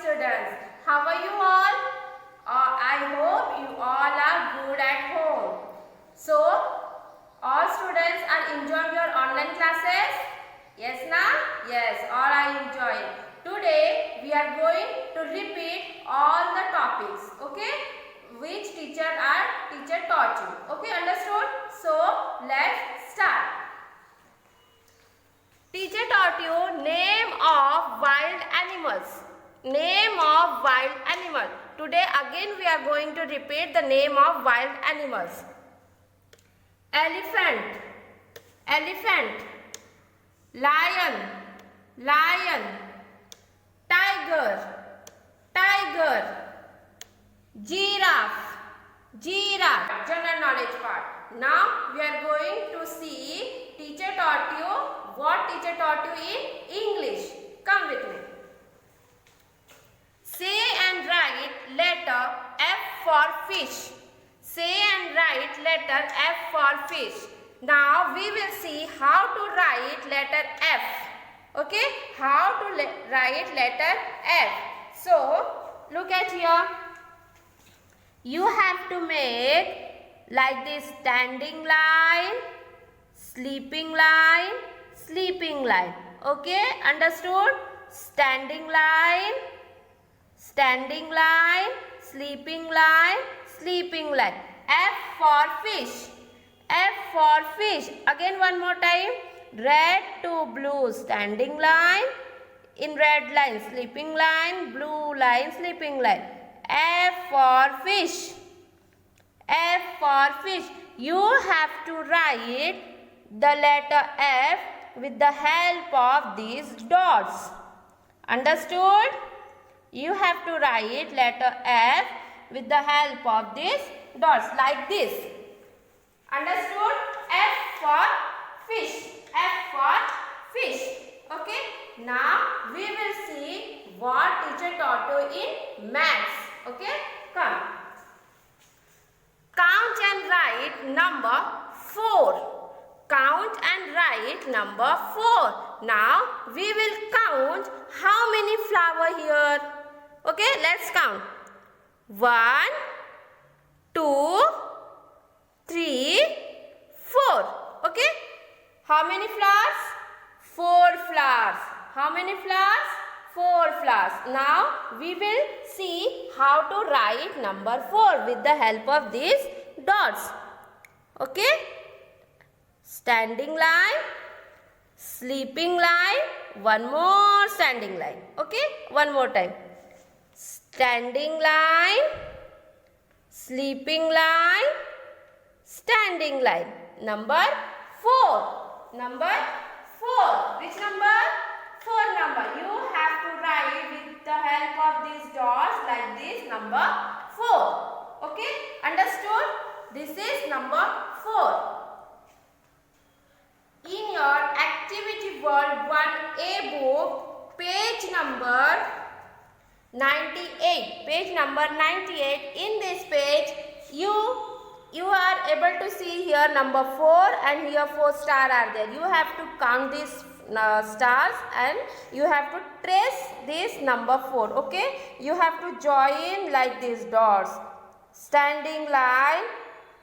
students. How are you all? I hope you all are good at home. So, all students are enjoying your online classes? Yes, na? Yes, all are enjoying. Today, we are going to repeat all the topics, okay? Which teacher taught you. Okay, understood? So, let's start. Teacher taught you name of wild animals. Name of wild animal. Today again we are going to repeat the name of wild animals. Elephant, elephant. Lion, lion. Tiger, tiger. Giraffe, giraffe. General knowledge part. Now we are going to see teacher taught you what teacher taught you in English. Come with me. Say and write letter F for fish. Say and write letter F for fish. Now we will see how to write letter F. Okay? How to write letter F. So, look at here. You have to make like this standing line, sleeping line, sleeping line. Okay? Understood? Standing line, standing line, sleeping line, sleeping line. F for fish. F for fish. Again one more time. Red to blue, standing line. In red line, sleeping line. Blue line, sleeping line. F for fish. F for fish. You have to write the letter F with the help of these dots. Understood? You have to write letter F with the help of these dots like this. Understood? F for fish. F for fish. Okay? Now we will see what teacher taught you in maths. Okay? Come. Count and write number 4. Count and write number 4. Now we will count how many flowers here. Okay, let's count. 1, 2, 3, 4. Okay. How many flowers? 4 flowers. How many flowers? 4 flowers. Now we will see how to write number 4 with the help of these dots. Okay. Standing line, sleeping line, one more standing line. Okay. One more time. Standing line, sleeping line, standing line. Number 4. Number 4. Which number? 4 number. You have to write with the help of these dots like this. Number 4. Okay? Understood? This is number 4. In your Activity World 1A book, page number 98. Page number 98. In this page, you are able to see here number 4 and here 4 stars are there. You have to count these stars and you have to trace this number 4. Okay? You have to join like these dots. Standing line,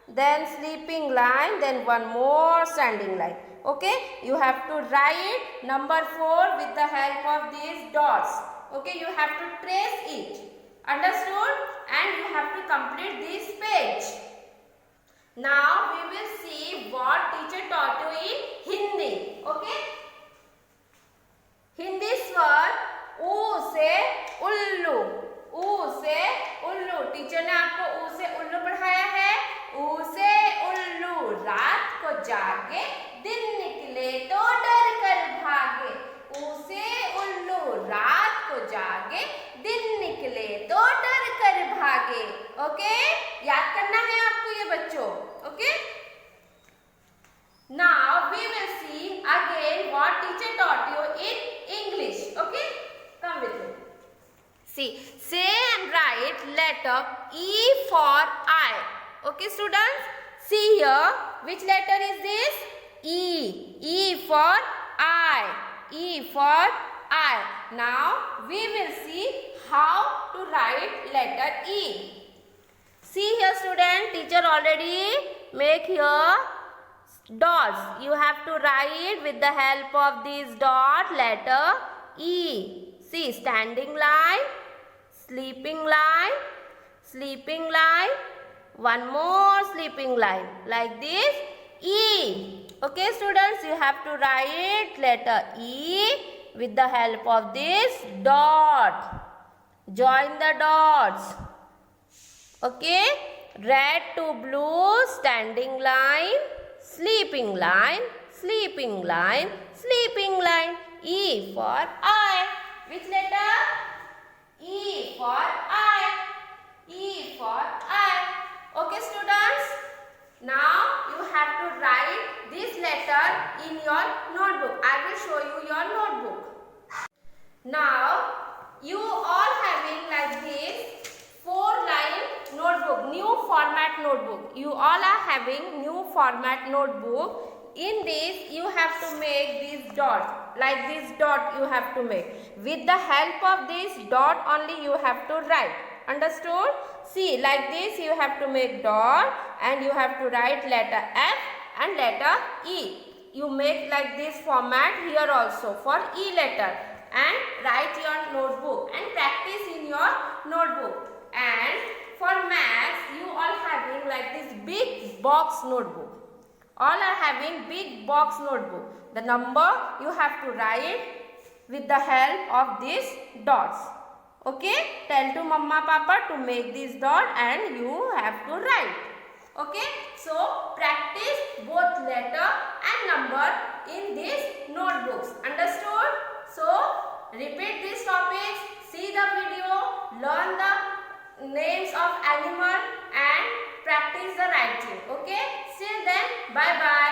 then sleeping line, then one more standing line. Okay? You have to write number 4 with the help of these dots. Okay? You have to trace it. Understood? And you have to complete this page. Now we will see what teacher taught you in Hindi. Okay? Hindi स्वर ऊ से उल्लू. ऊ से उल्लू. Teacher ने आपको ऊ से उल्लू पढ़ाया है. ऊ से उल्लू. रात को जागे, दिन निकले तो डर कर भागे. ऊ से उल्लू. रात को जागे, दिन निकले तो डर कर भागे. ओके? याद करना है आपको ये बच्चों. Okay? Now we will see again what teacher taught you in English. Okay? Come with me. See, say and write letter E for I. Okay, students? See here. Which letter is this? E. E for I. E for I. Now we will see how to write letter E. See here student, teacher already make here dots. You have to write with the help of this dot letter E. See, standing line, sleeping line, sleeping line, one more sleeping line, like this E. Okay students, you have to write letter E with the help of this dot. Join the dots. Okay, red to blue, standing line, sleeping line, sleeping line, sleeping line. E for I. Which letter? E for I. E for I. Okay students, now you have to write this letter in your notebook. I will show you your notebook. Now you all having like this 4-line notebook, new format notebook. You all are having new format notebook. In this you have to make this dot, like this dot you have to make. With the help of this dot only you have to write. Understood? See, like this you have to make dot and you have to write letter F and letter E. You make like this format here also for E letter and write your notebook and practice in your notebook. And for maths, you all having like this big box notebook. All are having big box notebook. The number you have to write with the help of these dots. Okay? Tell to Mama Papa to make this dot and you have to write. Okay? So, practice both letter and number in these notebooks. Understood? So, repeat these topics, see the video, learn the names of animal and practice the writing. Okay? Till then, bye bye.